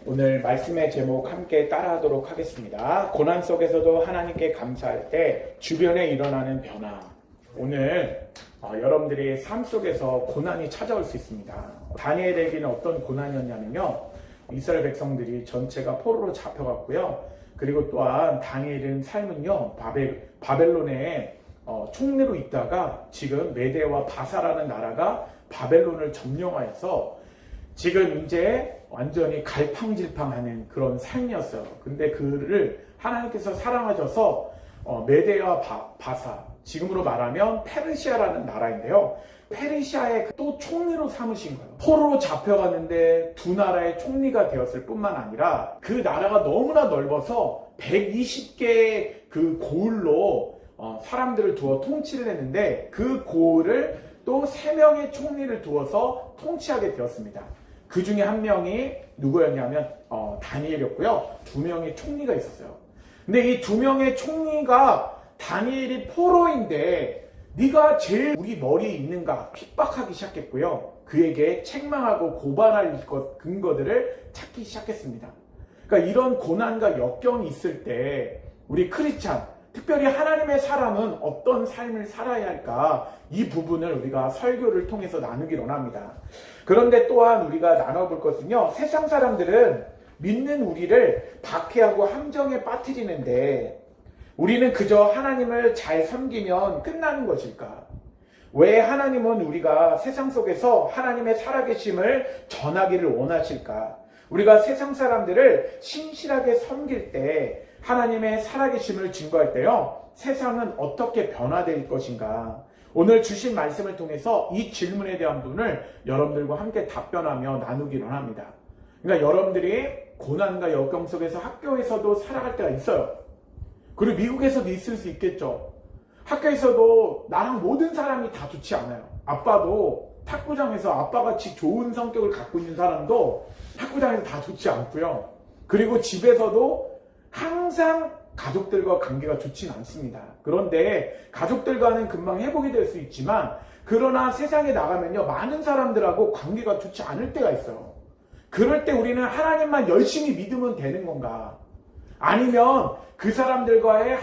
오늘 말씀의 제목 함께 따라하도록 하겠습니다. 고난 속에서도 하나님께 감사할 때 주변에 일어나는 변화. 오늘 여러분들이 삶 속에서 고난이 찾아올 수 있습니다. 다니엘에게는 어떤 고난이었냐면요, 이스라엘 백성들이 전체가 포로로 잡혀갔고요. 그리고 또한 다니엘은 삶은요, 바벨론에 총리로 있다가 지금 메대와 바사라는 나라가 바벨론을 점령하여서 지금 이제 완전히 갈팡질팡하는 그런 삶이었어요. 근데 그를 하나님께서 사랑하셔서 메대와 바사, 지금으로 말하면 페르시아라는 나라인데요, 페르시아의 또 총리로 삼으신 거예요. 포로로 잡혀갔는데 두 나라의 총리가 되었을 뿐만 아니라 그 나라가 너무나 넓어서 120개의 그 고을로 사람들을 두어 통치를 했는데, 그 고을을 또 3명의 총리를 두어서 통치하게 되었습니다. 그 중에 한 명이 누구였냐면 다니엘이었고요. 2명의 총리가 있었어요. 근데 이 2명의 총리가 다니엘이 포로인데 네가 제일 우리 머리에 있는가 핍박하기 시작했고요. 그에게 책망하고 고발할 근거들을 찾기 시작했습니다. 그러니까 이런 고난과 역경이 있을 때 우리 크리스찬, 특별히 하나님의 사람은 어떤 삶을 살아야 할까, 이 부분을 우리가 설교를 통해서 나누기로 합니다. 그런데 또한 우리가 나눠볼 것은요, 세상 사람들은 믿는 우리를 박해하고 함정에 빠뜨리는데 우리는 그저 하나님을 잘 섬기면 끝나는 것일까? 왜 하나님은 우리가 세상 속에서 하나님의 살아계심을 전하기를 원하실까? 우리가 세상 사람들을 신실하게 섬길 때, 하나님의 살아계심을 증거할 때요, 세상은 어떻게 변화될 것인가? 오늘 주신 말씀을 통해서 이 질문에 대한 부분을 여러분들과 함께 답변하며 나누기로 합니다. 그러니까 여러분들이 고난과 역경 속에서 학교에서도 살아갈 때가 있어요. 그리고 미국에서도 있을 수 있겠죠. 학교에서도 나랑 모든 사람이 다 좋지 않아요. 아빠도 탁구장에서 아빠같이 좋은 성격을 갖고 있는 사람도 탁구장에서 다 좋지 않고요. 그리고 집에서도 항상 가족들과 관계가 좋지는 않습니다. 그런데 가족들과는 금방 회복이 될 수 있지만, 그러나 세상에 나가면요, 많은 사람들하고 관계가 좋지 않을 때가 있어요. 그럴 때 우리는 하나님만 열심히 믿으면 되는 건가? 아니면 그 사람들과의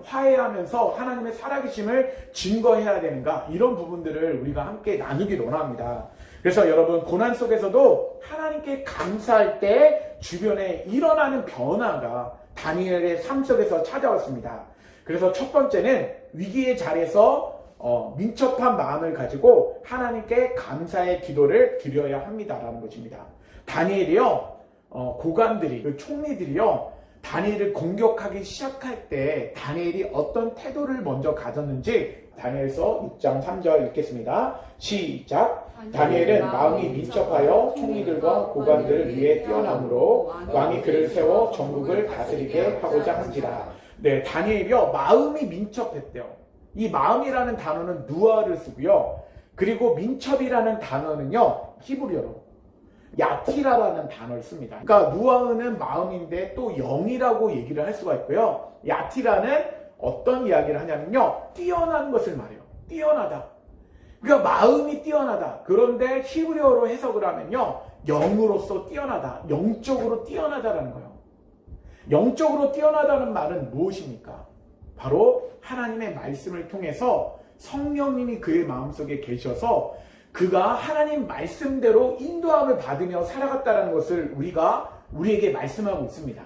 화해하면서 하나님의 살아계심을 증거해야 되는가? 이런 부분들을 우리가 함께 나누기로 원합니다. 그래서 여러분, 고난 속에서도 하나님께 감사할 때 주변에 일어나는 변화가 다니엘의 삶 속에서 찾아왔습니다. 그래서 첫 번째는 위기의 자리에서 민첩한 마음을 가지고 하나님께 감사의 기도를 드려야 합니다라는 것입니다. 다니엘이요, 고관들이, 그 총리들이요, 다니엘을 공격하기 시작할 때 다니엘이 어떤 태도를 먼저 가졌는지 다니엘서 6장 3절 읽겠습니다. 시작. 다니엘은 마음이 민첩하여 총리들과 고관들을 위해 뛰어남으로 왕이 그를 세워 전국을 다스리게 하고자 한지라. 네, 다니엘이요, 마음이 민첩했대요. 이 마음이라는 단어는 누아를 쓰고요. 그리고 민첩이라는 단어는요, 히브리어로 야티라라는 단어를 씁니다. 그러니까 누아는 마음인데 또 영이라고 얘기를 할 수가 있고요. 야티라는 어떤 이야기를 하냐면요, 뛰어난 것을 말해요. 뛰어나다. 그러니까 마음이 뛰어나다. 그런데 히브리어로 해석을 하면요, 영으로서 뛰어나다, 영적으로 뛰어나다라는 거예요. 영적으로 뛰어나다는 말은 무엇입니까? 바로 하나님의 말씀을 통해서 성령님이 그의 마음속에 계셔서 그가 하나님 말씀대로 인도함을 받으며 살아갔다는 것을 우리에게 말씀하고 있습니다.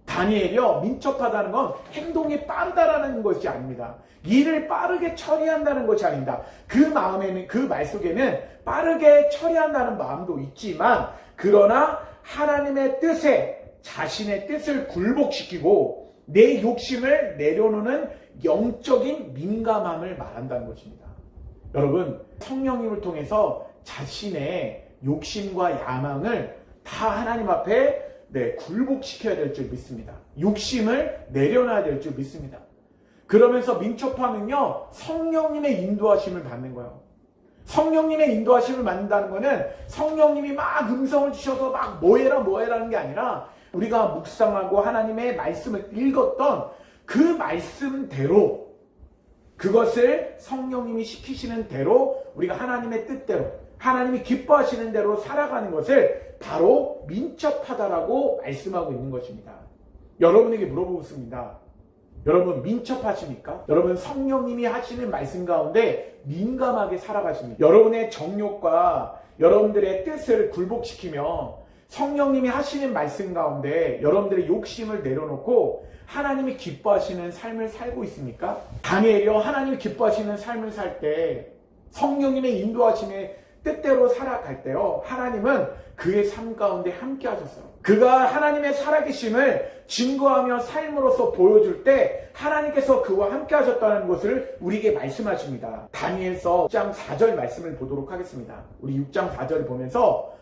다니엘이요, 민첩하다는 건 행동이 빠르다라는 것이 아닙니다. 일을 빠르게 처리한다는 것이 아닙니다. 그 마음에는, 그 말 속에는 빠르게 처리한다는 마음도 있지만, 그러나 하나님의 뜻에 자신의 뜻을 굴복시키고 내 욕심을 내려놓는 영적인 민감함을 말한다는 것입니다. 여러분, 성령님을 통해서 자신의 욕심과 야망을 다 하나님 앞에 굴복시켜야 될 줄 믿습니다. 욕심을 내려놔야 될 줄 믿습니다. 그러면서 민첩하면요, 성령님의 인도하심을 받는 거예요. 성령님의 인도하심을 받는다는 거는 성령님이 막 음성을 주셔서 막 뭐해라는 게 아니라, 우리가 묵상하고 하나님의 말씀을 읽었던 그 말씀대로, 그것을 성령님이 시키시는 대로 우리가 하나님의 뜻대로, 하나님이 기뻐하시는 대로 살아가는 것을 바로 민첩하다라고 말씀하고 있는 것입니다. 여러분에게 물어보겠습니다. 여러분 민첩하십니까? 여러분 성령님이 하시는 말씀 가운데 민감하게 살아가십니까? 여러분의 정욕과 여러분들의 뜻을 굴복시키며 성령님이 하시는 말씀 가운데 여러분들의 욕심을 내려놓고 하나님이 기뻐하시는 삶을 살고 있습니까? 다니엘이요, 하나님이 기뻐하시는 삶을 살 때 성령님의 인도하심의 뜻대로 살아갈 때요, 하나님은 그의 삶 가운데 함께 하셨어요. 그가 하나님의 살아계심을 증거하며 삶으로서 보여줄 때 하나님께서 그와 함께 하셨다는 것을 우리에게 말씀하십니다. 다니엘서 6장 4절 말씀을 보도록 하겠습니다. 우리 6장 4절을 보면서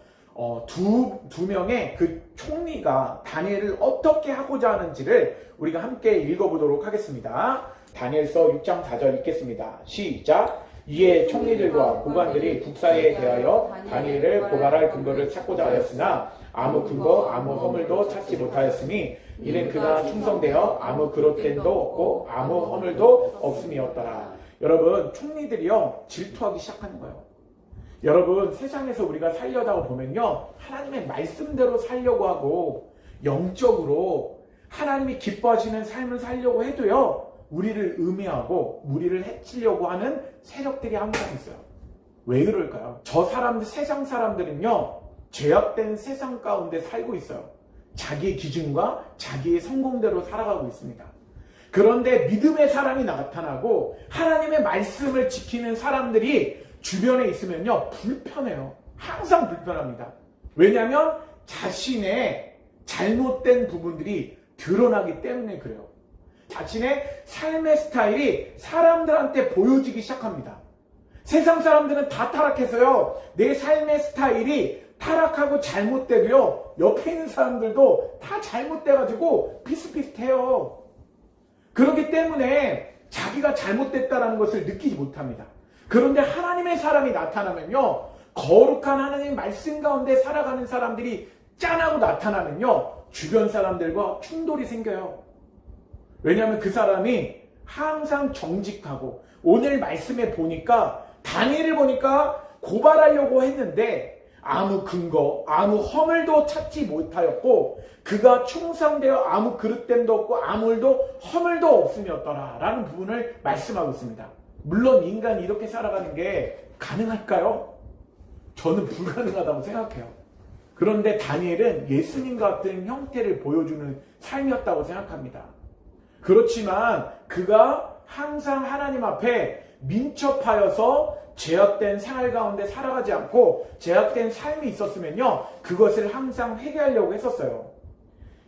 두 명의 그 총리가 다니엘을 어떻게 하고자 하는지를 우리가 함께 읽어보도록 하겠습니다. 다니엘서 6장 4절 읽겠습니다. 시작! 이에 총리들과 고관들이 국사에 대하여 다니엘을 고발할 근거를 찾고자 하였으나 아무 근거 아무 허물도 찾지 못하였으니 이는 그가 충성되어 아무 그릇됨도 없고 아무 허물도 없음이었더라. 여러분, 총리들이요 질투하기 시작하는 거예요. 여러분, 세상에서 우리가 살려다가 보면요, 하나님의 말씀대로 살려고 하고 영적으로 하나님이 기뻐하시는 삶을 살려고 해도요, 우리를 음해하고 우리를 해치려고 하는 세력들이 항상 있어요. 왜 그럴까요? 저 사람들, 세상 사람들은요, 죄악된 세상 가운데 살고 있어요. 자기의 기준과 자기의 성공대로 살아가고 있습니다. 그런데 믿음의 사람이 나타나고 하나님의 말씀을 지키는 사람들이 주변에 있으면요, 불편해요. 항상 불편합니다. 왜냐하면 자신의 잘못된 부분들이 드러나기 때문에 그래요. 자신의 삶의 스타일이 사람들한테 보여지기 시작합니다. 세상 사람들은 다 타락해서요, 내 삶의 스타일이 타락하고 잘못되고요, 옆에 있는 사람들도 다 잘못돼가지고 비슷비슷해요. 그렇기 때문에 자기가 잘못됐다는 것을 느끼지 못합니다. 그런데 하나님의 사람이 나타나면요, 거룩한 하나님의 말씀 가운데 살아가는 사람들이 짠하고 나타나면요, 주변 사람들과 충돌이 생겨요. 왜냐하면 그 사람이 항상 정직하고, 오늘 말씀에 보니까 다니엘을 보니까 고발하려고 했는데 아무 근거, 아무 허물도 찾지 못하였고 그가 충성되어 아무 그릇됨도 없고 아무 허물도 없음이었더라 라는 부분을 말씀하고 있습니다. 물론 인간이 이렇게 살아가는 게 가능할까요? 저는 불가능하다고 생각해요. 그런데 다니엘은 예수님 같은 형태를 보여주는 삶이었다고 생각합니다. 그렇지만 그가 항상 하나님 앞에 민첩하여서 죄악된 생활 가운데 살아가지 않고 죄악된 삶이 있었으면요, 그것을 항상 회개하려고 했었어요.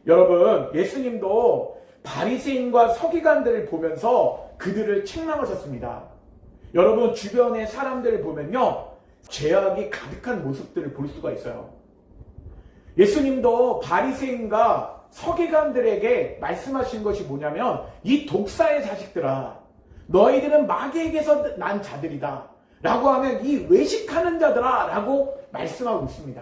여러분, 예수님도 바리새인과 서기관들을 보면서 그들을 책망하셨습니다. 여러분, 주변의 사람들을 보면요, 죄악이 가득한 모습들을 볼 수가 있어요. 예수님도 바리새인과 서기관들에게 말씀하신 것이 뭐냐면, 이 독사의 자식들아, 너희들은 마귀에게서 난 자들이다 라고 하면 이 외식하는 자들아 라고 말씀하고 있습니다.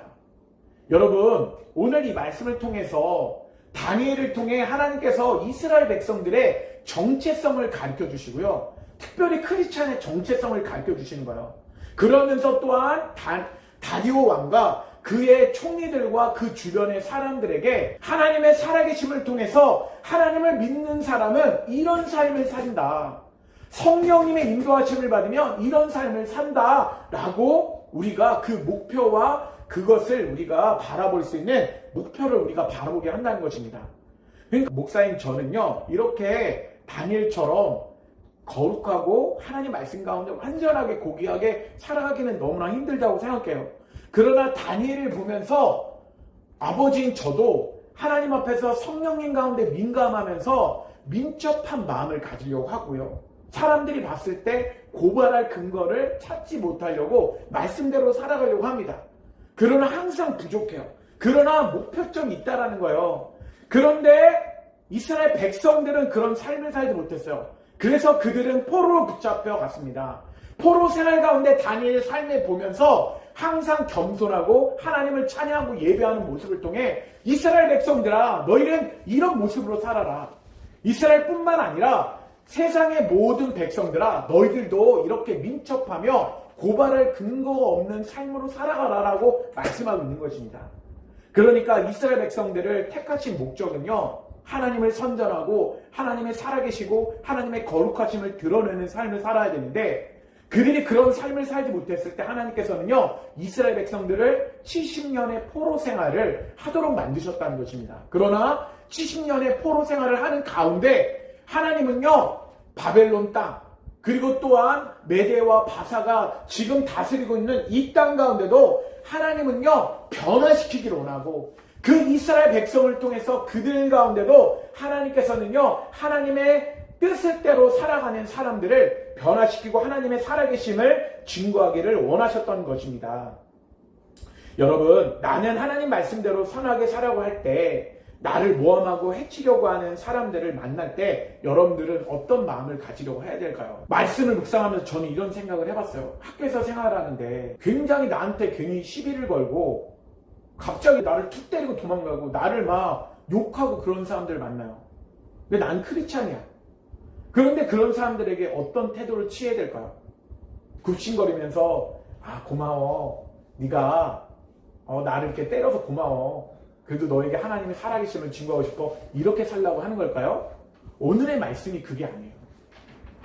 여러분, 오늘 이 말씀을 통해서 다니엘을 통해 하나님께서 이스라엘 백성들의 정체성을 가르쳐 주시고요, 특별히 크리스찬의 정체성을 가르쳐 주시는 거예요. 그러면서 또한 다리오 왕과 그의 총리들과 그 주변의 사람들에게 하나님의 살아계심을 통해서 하나님을 믿는 사람은 이런 삶을 산다, 성령님의 인도하심을 받으면 이런 삶을 산다 라고 우리가 그 목표와 그것을 우리가 바라볼 수 있는 목표를 우리가 바라보게 한다는 것입니다. 그러니까 목사님, 저는요, 이렇게 다니엘처럼 거룩하고 하나님 말씀 가운데 완전하게 고귀하게 살아가기는 너무나 힘들다고 생각해요. 그러나 다니엘을 보면서 아버지인 저도 하나님 앞에서 성령님 가운데 민감하면서 민첩한 마음을 가지려고 하고요, 사람들이 봤을 때 고발할 근거를 찾지 못하려고 말씀대로 살아가려고 합니다. 그러나 항상 부족해요. 그러나 목표점이 있다라는 거예요. 그런데 이스라엘 백성들은 그런 삶을 살지 못했어요. 그래서 그들은 포로로 붙잡혀 갔습니다. 포로 생활 가운데 다니엘의 삶을 보면서 항상 겸손하고 하나님을 찬양하고 예배하는 모습을 통해 이스라엘 백성들아, 너희는 이런 모습으로 살아라. 이스라엘뿐만 아니라 세상의 모든 백성들아, 너희들도 이렇게 민첩하며 고발할 근거가 없는 삶으로 살아가라라고 말씀하고 있는 것입니다. 그러니까 이스라엘 백성들을 택하신 목적은요, 하나님을 선전하고 하나님의 살아계시고 하나님의 거룩하심을 드러내는 삶을 살아야 되는데, 그들이 그런 삶을 살지 못했을 때 하나님께서는요, 이스라엘 백성들을 70년의 포로 생활을 하도록 만드셨다는 것입니다. 그러나 70년의 포로 생활을 하는 가운데 하나님은요, 바벨론 땅, 그리고 또한 메대와 바사가 지금 다스리고 있는 이 땅 가운데도 하나님은요, 변화시키기를 원하고, 그 이스라엘 백성을 통해서 그들 가운데도 하나님께서는요, 하나님의 뜻대로 살아가는 사람들을 변화시키고 하나님의 살아계심을 증거하기를 원하셨던 것입니다. 여러분, 나는 하나님 말씀대로 선하게 살라고 할 때 나를 모함하고 해치려고 하는 사람들을 만날 때 여러분들은 어떤 마음을 가지려고 해야 될까요? 말씀을 묵상하면서 저는 이런 생각을 해봤어요. 학교에서 생활하는데 굉장히 나한테 괜히 시비를 걸고 갑자기 나를 툭 때리고 도망가고 나를 막 욕하고 그런 사람들을 만나요. 근데 난 크리스찬이야. 그런데 그런 사람들에게 어떤 태도를 취해야 될까요? 굽신거리면서 고마워. 네가 나를 이렇게 때려서 고마워. 그래도 너에게 하나님의 살아계심을 증거하고 싶어. 이렇게 살라고 하는 걸까요? 오늘의 말씀이 그게 아니에요.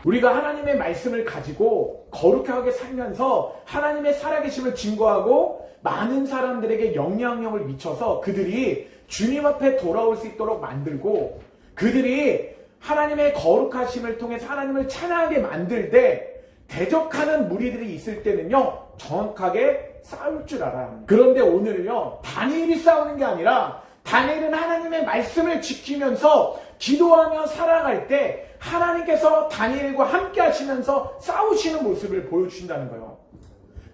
우리가 하나님의 말씀을 가지고 거룩하게 살면서 하나님의 살아계심을 증거하고 많은 사람들에게 영향력을 미쳐서 그들이 주님 앞에 돌아올 수 있도록 만들고, 그들이 하나님의 거룩하심을 통해서 하나님을 찬양하게 만들 때 대적하는 무리들이 있을 때는요, 정확하게 싸울 줄 알아야 합니다. 그런데 오늘은요, 다니엘이 싸우는 게 아니라 다니엘은 하나님의 말씀을 지키면서 기도하며 살아갈 때 하나님께서 다니엘과 함께 하시면서 싸우시는 모습을 보여주신다는 거예요.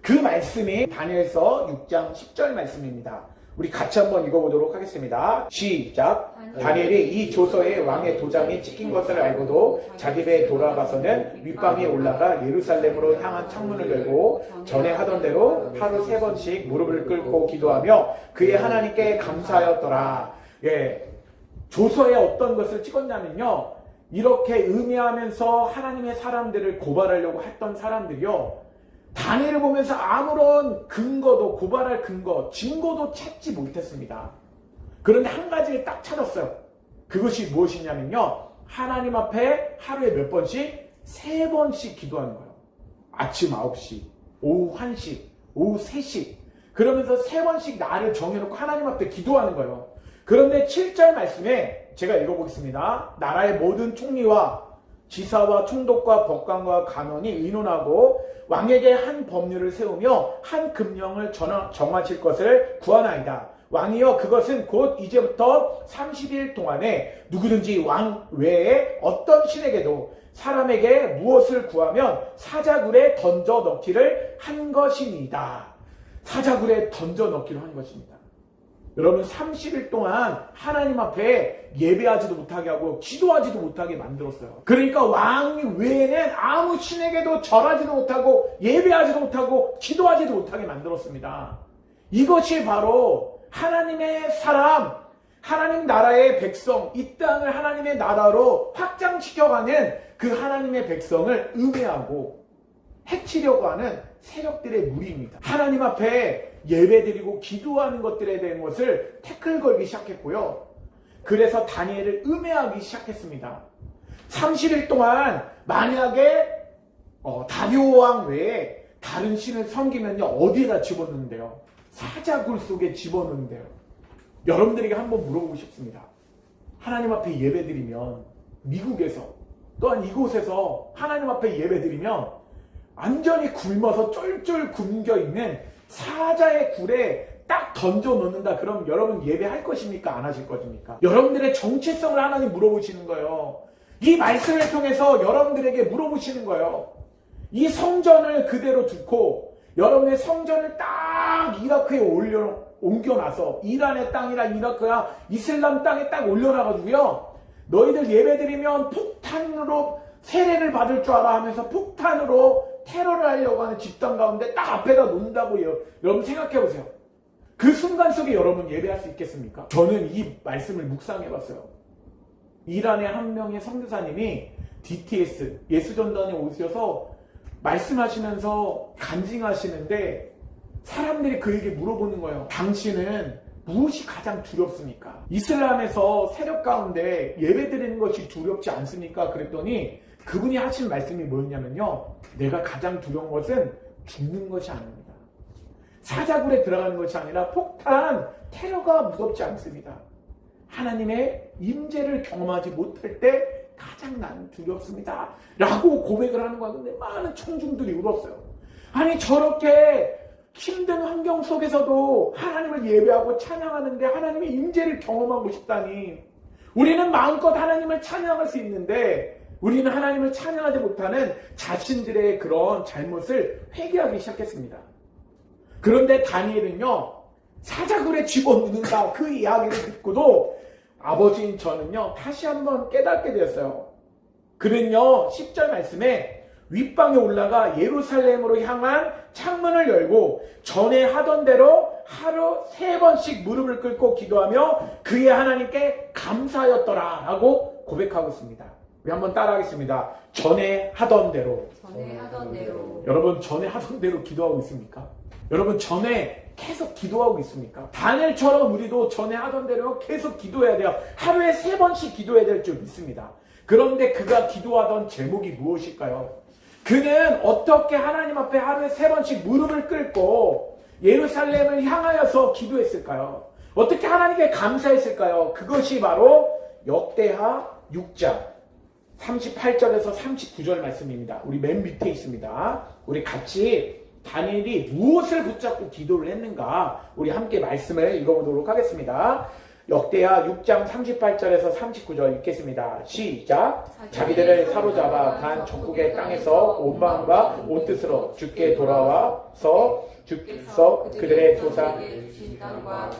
그 말씀이 다니엘서 6장 10절 말씀입니다. 우리 같이 한번 읽어보도록 하겠습니다. 시작. 다니엘이 이 조서에 왕의 도장이 찍힌 것을 알고도 자기 배에 돌아가서는 윗방에 올라가 예루살렘으로 향한 창문을 열고 전에 하던 대로 하루 3번씩 무릎을 꿇고 기도하며 그의 하나님께 감사하였더라. 조서에 어떤 것을 찍었냐면요, 이렇게 음해하면서 하나님의 사람들을 고발하려고 했던 사람들이요, 다니엘을 보면서 아무런 근거도, 고발할 근거, 증거도 찾지 못했습니다. 그런데 한 가지를 딱 찾았어요. 그것이 무엇이냐면요, 하나님 앞에 하루에 몇 번씩? 3번씩 기도하는 거예요. 아침 9시, 오후 1시, 오후 3시. 그러면서 3번씩 나를 정해놓고 하나님 앞에 기도하는 거예요. 그런데 7절 말씀에 제가 읽어보겠습니다. 나라의 모든 총리와 지사와 총독과 법관과 간원이 의논하고 왕에게 한 법률을 세우며 한 금령을 정하실 것을 구하나이다. 왕이여, 그것은 곧 이제부터 30일 동안에 누구든지 왕 외에 어떤 신에게도 사람에게 무엇을 구하면 사자굴에 던져 넣기를 한 것입니다. 사자굴에 던져 넣기로 한 것입니다. 여러분, 30일 동안 하나님 앞에 예배하지도 못하게 하고 기도하지도 못하게 만들었어요. 그러니까 왕 외에는 아무 신에게도 절하지도 못하고 예배하지도 못하고 기도하지도 못하게 만들었습니다. 이것이 바로 하나님의 사람, 하나님 나라의 백성, 이 땅을 하나님의 나라로 확장시켜가는 그 하나님의 백성을 음해하고 해치려고 하는 세력들의 무리입니다. 하나님 앞에 예배드리고 기도하는 것들에 대한 것을 태클 걸기 시작했고요. 그래서 다니엘을 음해하기 시작했습니다. 30일 동안 만약에 다리오 왕 외에 다른 신을 섬기면요, 어디에다 집어넣는데요? 사자굴 속에 집어넣는데요. 여러분들에게 한번 물어보고 싶습니다. 하나님 앞에 예배드리면, 미국에서 또한 이곳에서 하나님 앞에 예배드리면 완전히 굶어서 쫄쫄 굶겨있는 사자의 굴에 딱 던져 놓는다. 그럼 여러분 예배할 것입니까? 안 하실 것입니까? 여러분들의 정체성을 하나님 물어보시는 거예요. 이 말씀을 통해서 여러분들에게 물어보시는 거예요. 이 성전을 그대로 두고 여러분의 성전을 딱 이라크에 옮겨놔서, 이란의 땅이라 이라크야 이슬람 땅에 딱 올려놔가지고요, 너희들 예배드리면 폭탄으로 세례를 받을 줄 알아 하면서 폭탄으로 테러를 하려고 하는 집단 가운데 딱 앞에다 놓는다고요. 여러분 생각해보세요. 그 순간 속에 여러분 예배할 수 있겠습니까? 저는 이 말씀을 묵상해봤어요. 이란의 한 명의 선교사님이 DTS 예수전단에 오셔서 말씀하시면서 간증하시는데 사람들이 그에게 물어보는 거예요. 당신은 무엇이 가장 두렵습니까? 이슬람에서 세력 가운데 예배드리는 것이 두렵지 않습니까? 그랬더니 그분이 하신 말씀이 뭐였냐면요. 내가 가장 두려운 것은 죽는 것이 아닙니다. 사자굴에 들어가는 것이 아니라 폭탄, 테러가 무섭지 않습니다. 하나님의 임재를 경험하지 못할 때 가장 나는 두렵습니다. 라고 고백을 하는 거야. 근데 많은 청중들이 울었어요. 아니 저렇게 힘든 환경 속에서도 하나님을 예배하고 찬양하는데 하나님의 임재를 경험하고 싶다니. 우리는 마음껏 하나님을 찬양할 수 있는데 우리는 하나님을 찬양하지 못하는 자신들의 그런 잘못을 회개하기 시작했습니다. 그런데 다니엘은요. 사자굴에 집어넣는다 그 이야기를 듣고도 아버지인 저는요. 다시 한번 깨닫게 되었어요. 그는요. 10절 말씀에 윗방에 올라가 예루살렘으로 향한 창문을 열고 전에 하던 대로 하루 3번씩 무릎을 꿇고 기도하며 그의 하나님께 감사하였더라 라고 고백하고 있습니다. 우리 한번 따라하겠습니다. 전에 하던 대로. 여러분 전에 하던 대로 기도하고 있습니까? 여러분 전에 계속 기도하고 있습니까? 다니엘처럼 우리도 전에 하던 대로 계속 기도해야 돼요. 하루에 3번씩 기도해야 될 줄 믿습니다. 그런데 그가 기도하던 제목이 무엇일까요? 그는 어떻게 하나님 앞에 하루에 3번씩 무릎을 꿇고 예루살렘을 향하여서 기도했을까요? 어떻게 하나님께 감사했을까요? 그것이 바로 역대하 6장 38절에서 39절 말씀입니다. 우리 맨 밑에 있습니다. 우리 같이 다니엘이 무엇을 붙잡고 기도를 했는가 우리 함께 말씀을 읽어보도록 하겠습니다. 역대하 6장 38절에서 39절 읽겠습니다. 시작. 자기들을 사로잡아 간 적국의 땅에서 온 마음과 온 뜻으로 주께 돌아와서 주께서 그들의 조상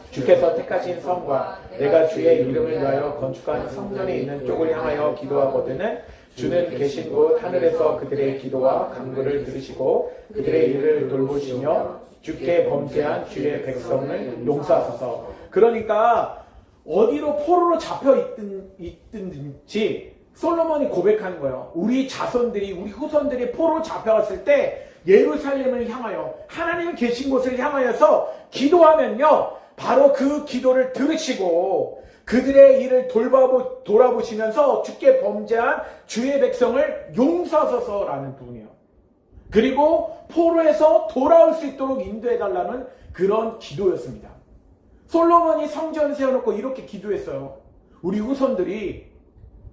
주께서 택하신 성과 내가 주의 이름을 위하여 건축한 성전에 있는 쪽을 향하여 기도하거든은 주는 계신 곳 하늘에서 그들의 기도와 간구를 들으시고 그들의 일을 돌보시며 주께 범죄한 주의 백성을 용서하소서. 그러니까 어디로 포로로 잡혀 있든지 솔로몬이 고백하는 거예요. 우리 자손들이 우리 후손들이 포로로 잡혀갔을 때 예루살렘을 향하여 하나님이 계신 곳을 향하여서 기도하면요 바로 그 기도를 들으시고 그들의 일을 돌아보시면서 주께 범죄한 주의 백성을 용서하소서라는 부분이에요. 그리고 포로에서 돌아올 수 있도록 인도해달라는 그런 기도였습니다. 솔로몬이 성전을 세워놓고 이렇게 기도했어요. 우리 후손들이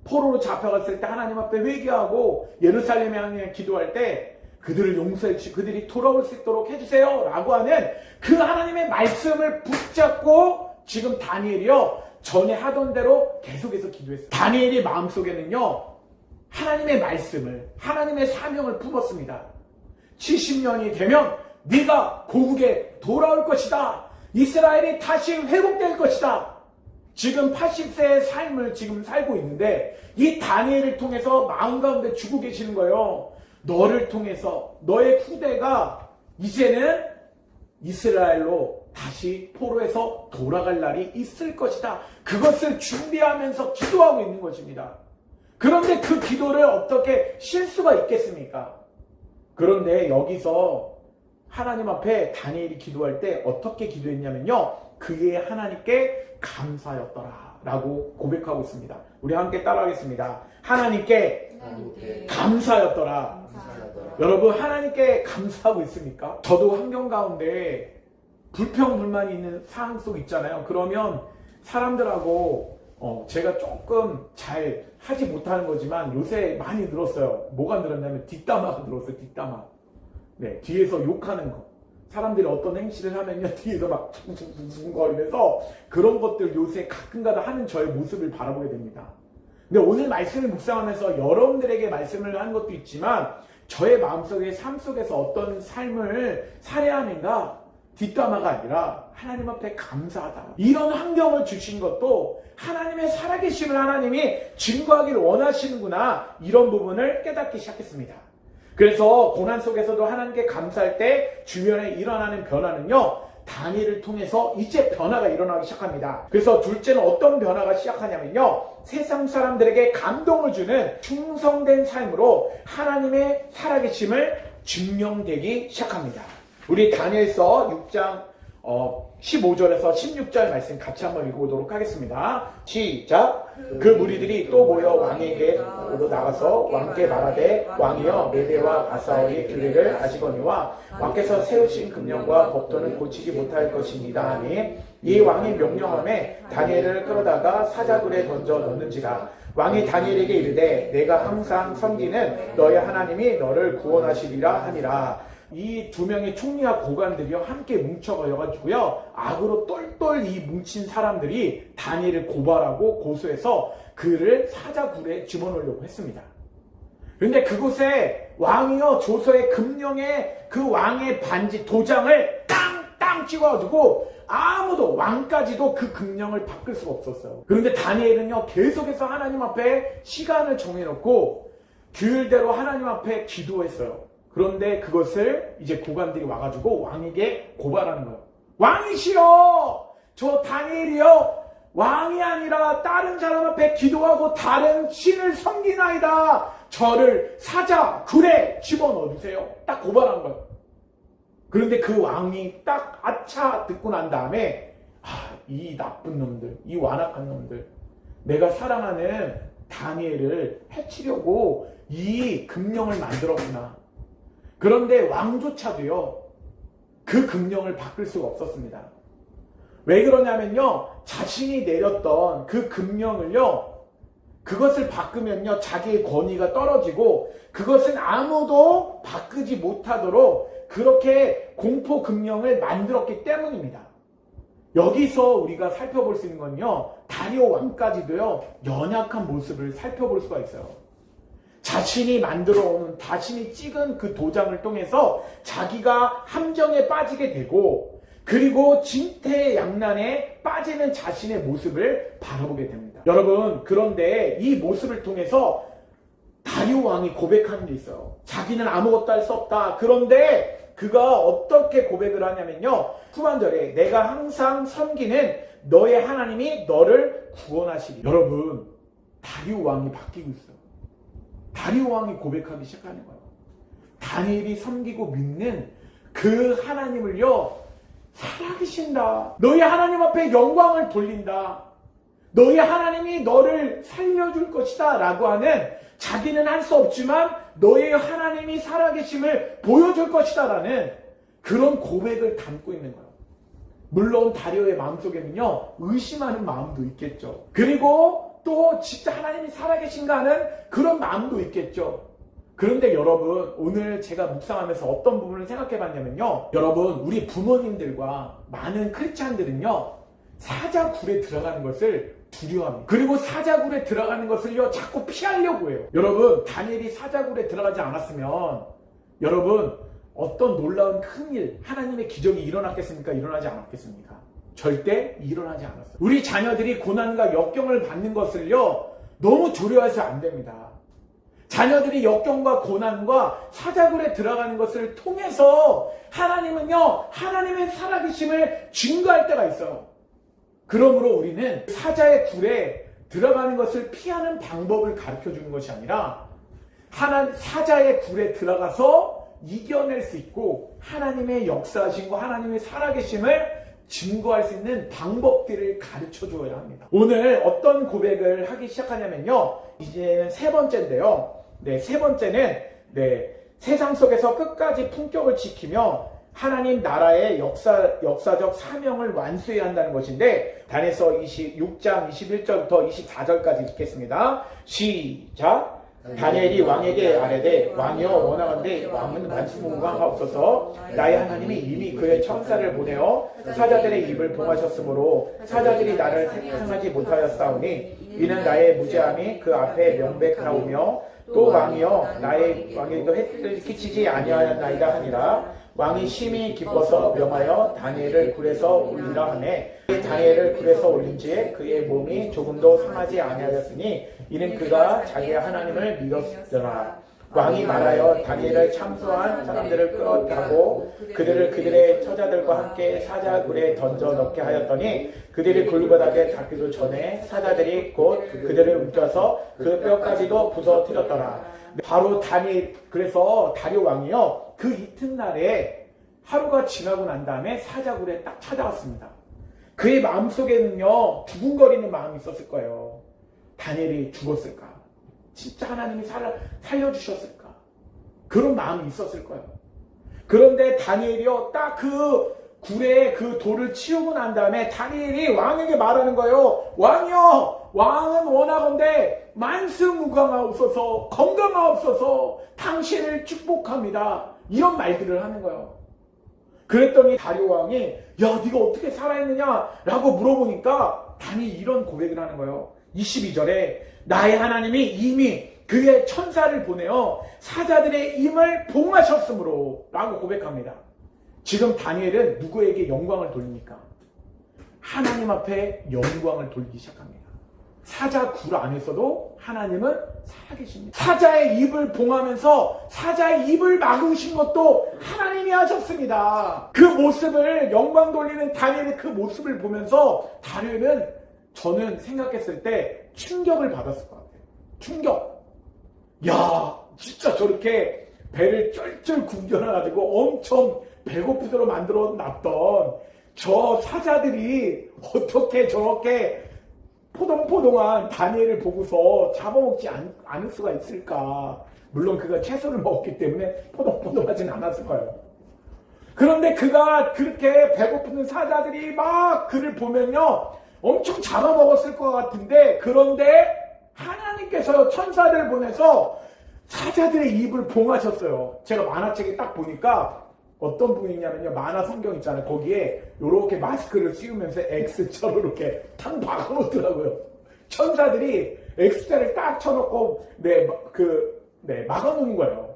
포로로 잡혀갔을 때 하나님 앞에 회개하고 예루살렘에 향해 기도할 때 그들을 용서해 주시고 그들이 돌아올 수 있도록 해주세요 라고 하는 그 하나님의 말씀을 붙잡고 지금 다니엘이요 전에 하던 대로 계속해서 기도했어요. 다니엘의 마음속에는요 하나님의 말씀을 하나님의 사명을 품었습니다. 70년이 되면 네가 고국에 돌아올 것이다. 이스라엘이 다시 회복될 것이다. 지금 80세의 삶을 지금 살고 있는데 이 다니엘을 통해서 마음 가운데 주고 계시는 거예요. 너를 통해서 너의 후대가 이제는 이스라엘로 다시 포로에서 돌아갈 날이 있을 것이다. 그것을 준비하면서 기도하고 있는 것입니다. 그런데 그 기도를 어떻게 쉴 수가 있겠습니까? 그런데 여기서 하나님 앞에 다니엘이 기도할 때 어떻게 기도했냐면요. 그의 하나님께 감사였더라 라고 고백하고 있습니다. 우리 함께 따라하겠습니다. 하나님께 감사였더라. 여러분 하나님께 감사하고 있습니까? 저도 환경 가운데 불평불만이 있는 상황 속 있잖아요. 그러면 사람들하고 제가 조금 잘 하지 못하는 거지만 요새 많이 늘었어요. 뭐가 늘었냐면 뒷담화가 늘었어요. 뒷담화. 네, 뒤에서 욕하는 거. 사람들이 어떤 행실을 하면요 뒤에서 막 쿵쿵쿵쿵거리면서 그런 것들 요새 가끔가다 하는 저의 모습을 바라보게 됩니다. 근데 오늘 말씀을 묵상하면서 여러분들에게 말씀을 하는 것도 있지만 저의 마음속에 삶 속에서 어떤 삶을 살아야 하는가 뒷담화가 아니라 하나님 앞에 감사하다. 이런 환경을 주신 것도 하나님의 살아계심을 하나님이 증거하기를 원하시는구나 이런 부분을 깨닫기 시작했습니다. 그래서 고난 속에서도 하나님께 감사할 때 주변에 일어나는 변화는요 다니엘을 통해서 이제 변화가 일어나기 시작합니다. 그래서 둘째는 어떤 변화가 시작하냐면요 세상 사람들에게 감동을 주는 충성된 삶으로 하나님의 살아계심을 증명되기 시작합니다. 우리 다니엘서 6장 15절에서 16절 말씀 같이 한번 읽어보도록 하겠습니다. 시작. 그 무리들이 또 모여 왕에게로 나가서 왕께 말하되 왕이여 메대와 바사의 규례를 아시거니와 왕께서 세우신 금령과 법도는 고치지 못할 것입니다 하니 이 왕이 명령함에 다니엘을 끌어다가 사자굴에 던져 넣는지라. 왕이 다니엘에게 이르되 내가 항상 섬기는 너의 하나님이 너를 구원하시리라 하니라. 이 두 명의 총리와 고관들이요 함께 뭉쳐가지고요 악으로 똘똘 이 뭉친 사람들이 다니엘을 고발하고 고소해서 그를 사자굴에 집어넣으려고 했습니다. 그런데 그곳에 왕이요 조서의 금령에 그 왕의 반지 도장을 땅땅 찍어가지고 아무도 왕까지도 그 금령을 바꿀 수가 없었어요. 그런데 다니엘은요 계속해서 하나님 앞에 시간을 정해놓고 규율대로 하나님 앞에 기도했어요. 그런데 그것을 이제 고관들이 와가지고 왕에게 고발하는 거예요. 왕이시여, 저 다니엘이요 왕이 아니라 다른 사람 앞에 기도하고 다른 신을 섬기나이다. 저를 사자굴에 집어넣어주세요. 딱 고발한 거예요. 그런데 그 왕이 딱 아차 듣고 난 다음에 이 나쁜 놈들, 이 완악한 놈들, 내가 사랑하는 다니엘을 해치려고 이 금령을 만들었구나. 그런데 왕조차도요 그 금령을 바꿀 수가 없었습니다. 왜 그러냐면요 자신이 내렸던 그 금령을요 그것을 바꾸면요 자기의 권위가 떨어지고 그것은 아무도 바꾸지 못하도록 그렇게 공포 금령을 만들었기 때문입니다. 여기서 우리가 살펴볼 수 있는 건요 다리오 왕까지도요 연약한 모습을 살펴볼 수가 있어요. 자신이 만들어 온, 자신이 찍은 그 도장을 통해서 자기가 함정에 빠지게 되고 그리고 진퇴양난에 빠지는 자신의 모습을 바라보게 됩니다. 여러분, 그런데 이 모습을 통해서 다리오 왕이 고백하는 게 있어요. 자기는 아무것도 할 수 없다. 그런데 그가 어떻게 고백을 하냐면요. 후반절에 내가 항상 섬기는 너의 하나님이 너를 구원하시리. 여러분, 다리오 왕이 바뀌고 있어요. 다리오 왕이 고백하기 시작하는 거예요. 다니엘이 섬기고 믿는 그 하나님을요 살아계신다. 너희 하나님 앞에 영광을 돌린다. 너희 하나님이 너를 살려줄 것이다 라고 하는 자기는 할 수 없지만 너의 하나님이 살아계심을 보여줄 것이다 라는 그런 고백을 담고 있는 거예요. 물론 다리오의 마음속에는요 의심하는 마음도 있겠죠. 그리고 또 진짜 하나님이 살아계신가 하는 그런 마음도 있겠죠. 그런데 여러분 오늘 제가 묵상하면서 어떤 부분을 생각해 봤냐면요. 여러분 우리 부모님들과 많은 크리스찬들은요 사자굴에 들어가는 것을 두려워합니다. 그리고 사자굴에 들어가는 것을요 자꾸 피하려고 해요. 여러분 다니엘이 사자굴에 들어가지 않았으면 여러분 어떤 놀라운 큰일 하나님의 기적이 일어났겠습니까? 일어나지 않았겠습니까? 절대 일어나지 않았어요. 우리 자녀들이 고난과 역경을 받는 것을요 너무 두려워해서 안 됩니다. 자녀들이 역경과 고난과 사자굴에 들어가는 것을 통해서 하나님은요 하나님의 살아계심을 증거할 때가 있어요. 그러므로 우리는 사자의 굴에 들어가는 것을 피하는 방법을 가르쳐 주는 것이 아니라 사자의 굴에 들어가서 이겨낼 수 있고 하나님의 역사하심과 하나님의 살아계심을 증거할 수 있는 방법들을 가르쳐 줘야 합니다. 오늘 어떤 고백을 하기 시작하냐면요. 이제는 세 번째인데요. 세 번째는 세상 속에서 끝까지 품격을 지키며 하나님 나라의 역사적 사명을 완수해야 한다는 것인데 다니엘서 6장 21절부터 24절까지 읽겠습니다. 시작! 다니엘이 왕에게 아뢰되 왕이여 원하건대 왕은 만수무강하옵소서. 나의 하나님이 이미 그의 천사를 보내어 사자들의 입을 봉하셨으므로 사자들이 나를 생각하지 못하였사오니 이는 나의 무죄함이 그 앞에 명백하오며 또 왕이여 나의 왕에게도 해를 끼치지 아니하였나이다 하니라. 왕이 심히 기뻐서 명하여 다니엘을 굴에서 올리라 하매 다니엘을 굴에서 올린 지에 그의 몸이 조금도 상하지 아니하였으니 이는 그가 자기의 하나님을 믿었으나 왕이 말하여 다니엘을 참수한 사람들을 끌어타고 그들을 그들의 처자들과 함께 사자굴에 던져 넣게 하였더니 그들이 굴바닥에 닿기도 전에 사자들이 곧 그들을 움켜서 그 뼈까지도 부서뜨렸더라. 바로 그래서 다리오 왕이요, 그 이튿날에 하루가 지나고 난 다음에 사자굴에 딱 찾아왔습니다. 그의 마음속에는요, 두근거리는 마음이 있었을 거예요. 다니엘이 죽었을까? 진짜 하나님이 살려주셨을까? 그런 마음이 있었을 거예요. 그런데 다니엘이요, 딱 그 굴에 그 돌을 치우고 난 다음에 다니엘이 왕에게 말하는 거예요. 왕이요, 왕은 원하건대 만수무강하옵소서, 건강하옵소서, 당신을 축복합니다. 이런 말들을 하는 거예요. 그랬더니 다리오 왕이 야, 네가 어떻게 살아있느냐? 라고 물어보니까 다니엘이 이런 고백을 하는 거예요. 22절에 나의 하나님이 이미 그의 천사를 보내어 사자들의 힘을 봉하셨으므로 라고 고백합니다. 지금 다니엘은 누구에게 영광을 돌립니까? 하나님 앞에 영광을 돌리기 시작합니다. 사자 굴 안에서도 하나님은 살아계십니다. 사자의 입을 봉하면서 사자의 입을 막으신 것도 하나님이 하셨습니다. 그 모습을, 영광 돌리는 다니엘의 그 모습을 보면서 다니엘은, 저는 생각했을 때 충격을 받았을 것 같아요. 충격. 야, 진짜 저렇게 배를 쩔쩔 굶겨놔가지고 엄청 배고프도록 만들어 놨던 저 사자들이 어떻게 저렇게 포동포동한 다니엘을 보고서 잡아먹지 않을 수가 있을까. 물론 그가 채소를 먹었기 때문에 포동포동하진 않았을 거예요. 그런데 그가 그렇게 배고픈 사자들이 막 그를 보면요, 엄청 잡아먹었을 것 같은데, 그런데 하나님께서 천사를 보내서 사자들의 입을 봉하셨어요. 제가 만화책에 딱 보니까 어떤 부분이냐면요, 만화 성경 있잖아요. 거기에 이렇게 마스크를 씌우면서 X자로 이렇게 탕 박아놓더라고요. 천사들이 X자를 딱 쳐놓고 막아놓는 거예요.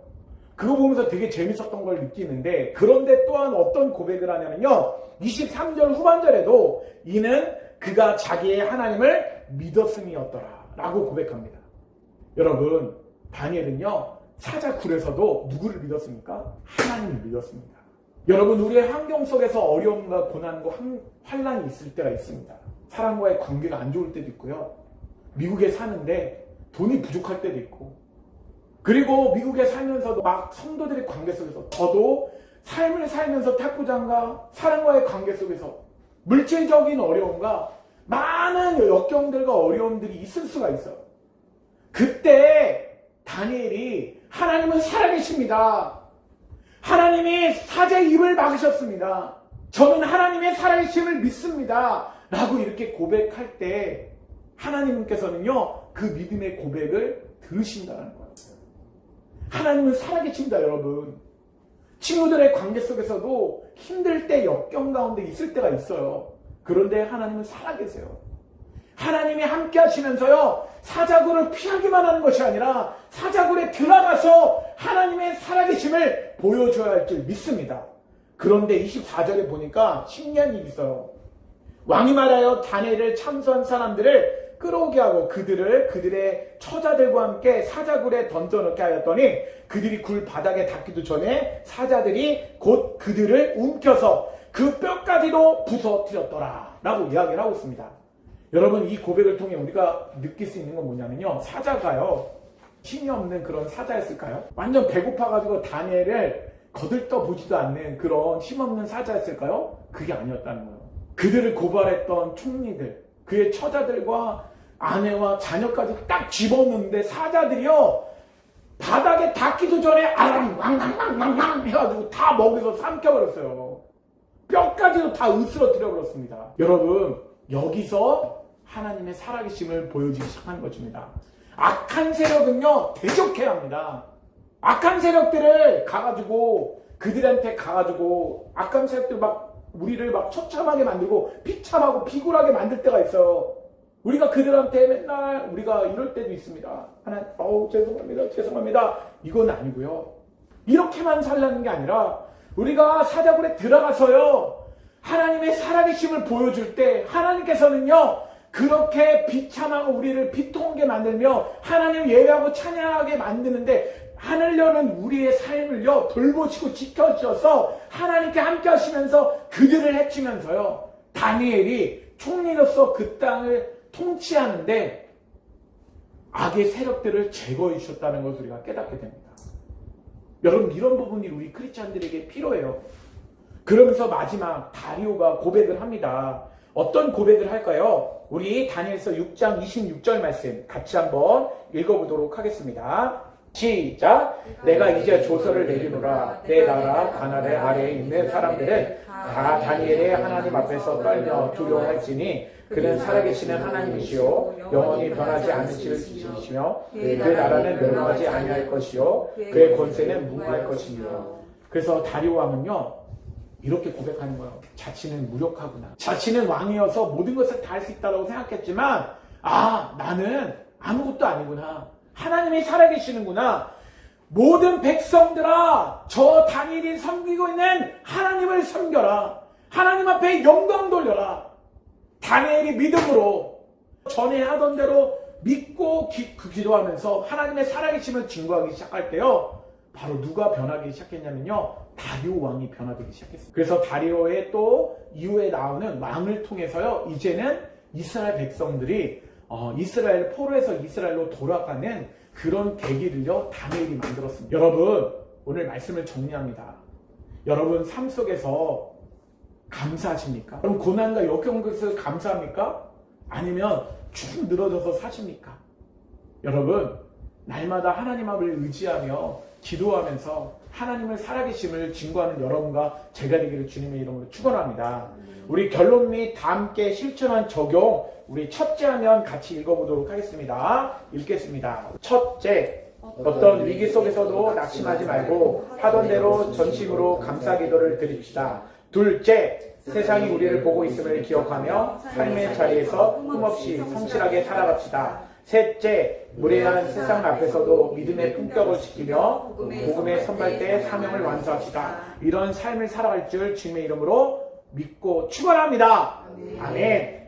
그거 보면서 되게 재밌었던 걸 느끼는데, 그런데 또한 어떤 고백을 하냐면요, 23절 후반절에도 이는 그가 자기의 하나님을 믿었음이었더라 라고 고백합니다. 여러분, 다니엘은요, 사자굴에서도 누구를 믿었습니까? 하나님을 믿었습니다. 여러분, 우리의 환경 속에서 어려움과 고난과 환난이 있을 때가 있습니다. 사람과의 관계가 안 좋을 때도 있고요, 미국에 사는데 돈이 부족할 때도 있고, 그리고 미국에 살면서도 막 성도들의 관계 속에서, 저도 삶을 살면서 탁구장과 사람과의 관계 속에서 물질적인 어려움과 많은 역경들과 어려움들이 있을 수가 있어요. 그때 다니엘이 하나님은 살아계십니다. 하나님이 사자의 입을 막으셨습니다. 저는 하나님의 살아계심을 믿습니다. 라고 이렇게 고백할 때 하나님께서는요, 그 믿음의 고백을 들으신다는 거예요. 하나님은 살아계십니다, 여러분. 친구들의 관계 속에서도 힘들 때, 역경 가운데 있을 때가 있어요. 그런데 하나님은 살아계세요. 하나님이 함께 하시면서요, 사자굴을 피하기만 하는 것이 아니라 사자굴에 들어가서 하나님의 살아계심을 보여줘야 할 줄 믿습니다. 그런데 24절에 보니까 신기한 일이 있어요. 왕이 말하여 다니엘을 참수한 사람들을 끌어오게 하고 그들을 그들의 처자들과 함께 사자굴에 던져넣게 하였더니 그들이 굴 바닥에 닿기도 전에 사자들이 곧 그들을 움켜서 그 뼈까지도 부서뜨렸더라 라고 이야기를 하고 있습니다. 여러분, 이 고백을 통해 우리가 느낄 수 있는 건 뭐냐면요, 사자가요, 힘이 없는 그런 사자였을까요? 완전 배고파가지고 다니엘을 거들떠 보지도 않는 그런 힘없는 사자였을까요? 그게 아니었다는 거예요. 그들을 고발했던 총리들, 그의 처자들과 아내와 자녀까지 딱 집어넣는데 사자들이요, 바닥에 닿기도 전에 아랑 왕왕왕왕 해가지고 다 먹여서 삼켜버렸어요. 뼈까지도 다 으스러뜨려 버렸습니다. 여러분, 여기서 하나님의 살아계심을 보여주기 시작한 것입니다. 악한 세력은요, 대적해야 합니다. 악한 세력들을 가가지고, 그들한테 가가지고, 악한 세력들 우리를 처참하게 만들고, 비참하고 비굴하게 만들 때가 있어요. 우리가 그들한테 맨날 우리가 이럴 때도 있습니다. 하나님, 죄송합니다. 이건 아니고요. 이렇게만 살라는 게 아니라, 우리가 사자굴에 들어가서요, 하나님의 살아계심을 보여줄 때, 하나님께서는요, 그렇게 비참하고 우리를 비통하게 만들며 하나님을 예배하고 찬양하게 만드는데 하늘 여는 우리의 삶을요 돌보시고 지켜주셔서 하나님께 함께 하시면서 그들을 해치면서요 다니엘이 총리로서 그 땅을 통치하는데 악의 세력들을 제거해 주셨다는 것을 우리가 깨닫게 됩니다. 여러분, 이런 부분이 우리 크리스찬들에게 필요해요. 그러면서 마지막 다리오가 고백을 합니다. 어떤 고백을 할까요? 우리 다니엘서 6장 26절 말씀 같이 한번 읽어보도록 하겠습니다. 시작! 내가 이제 조서를 내리노라. 내 나라 가나안 아래에 있는 사람들은 다 다니엘의 하나님 앞에서 떨며 두려워할지니 그는 살아계시는 하나님이시요 영원히 변하지 않으시며 그 나라는 멸망하지 아니할 것이요 그의 권세는 무궁할 것이며. 그래서 다리오 왕은요 이렇게 고백하는 거예요. 자신은 무력하구나. 자신은 왕이어서 모든 것을 다 할 수 있다고 생각했지만 나는 아무것도 아니구나. 하나님이 살아계시는구나. 모든 백성들아, 저 다니엘이 섬기고 있는 하나님을 섬겨라. 하나님 앞에 영광 돌려라. 다니엘이 믿음으로 전에 하던 대로 믿고 기도하면서 하나님의 살아계심을 증거하기 시작할 때요, 바로 누가 변하기 시작했냐면요, 다리오 왕이 변화되기 시작했어요. 그래서 다리오의 또 이후에 나오는 왕을 통해서요, 이제는 이스라엘 백성들이 이스라엘 포로에서 이스라엘로 돌아가는 그런 계기를요 다니엘이 만들었습니다. 여러분, 오늘 말씀을 정리합니다. 여러분 삶 속에서 감사하십니까? 그럼 고난과 역경한 것을 감사합니까? 아니면 쭉 늘어져서 사십니까? 여러분, 날마다 하나님 앞을 의지하며 기도하면서 하나님을 살아계심을 증거하는 여러분과 제가 되기를 주님의 이름으로 축원합니다. 우리 결론 및 다 함께 실천한 적용, 우리 첫째 화면 같이 읽어보도록 하겠습니다. 읽겠습니다. 첫째, 어떤 위기 속에서도 낙심하지 말고 하던 대로 전심으로 감사 기도를 드립시다. 둘째, 세상이 우리를 보고 있음을 기억하며 삶의 자리에서 흠없이 성실하게 살아갑시다. 셋째, 무례한 세상 앞에서도 믿음의 품격을 지키며 복음의 선발대의 사명을 완수합시다. 이런 삶을 살아갈 줄 주님의 이름으로 믿고 축원합니다. 아멘.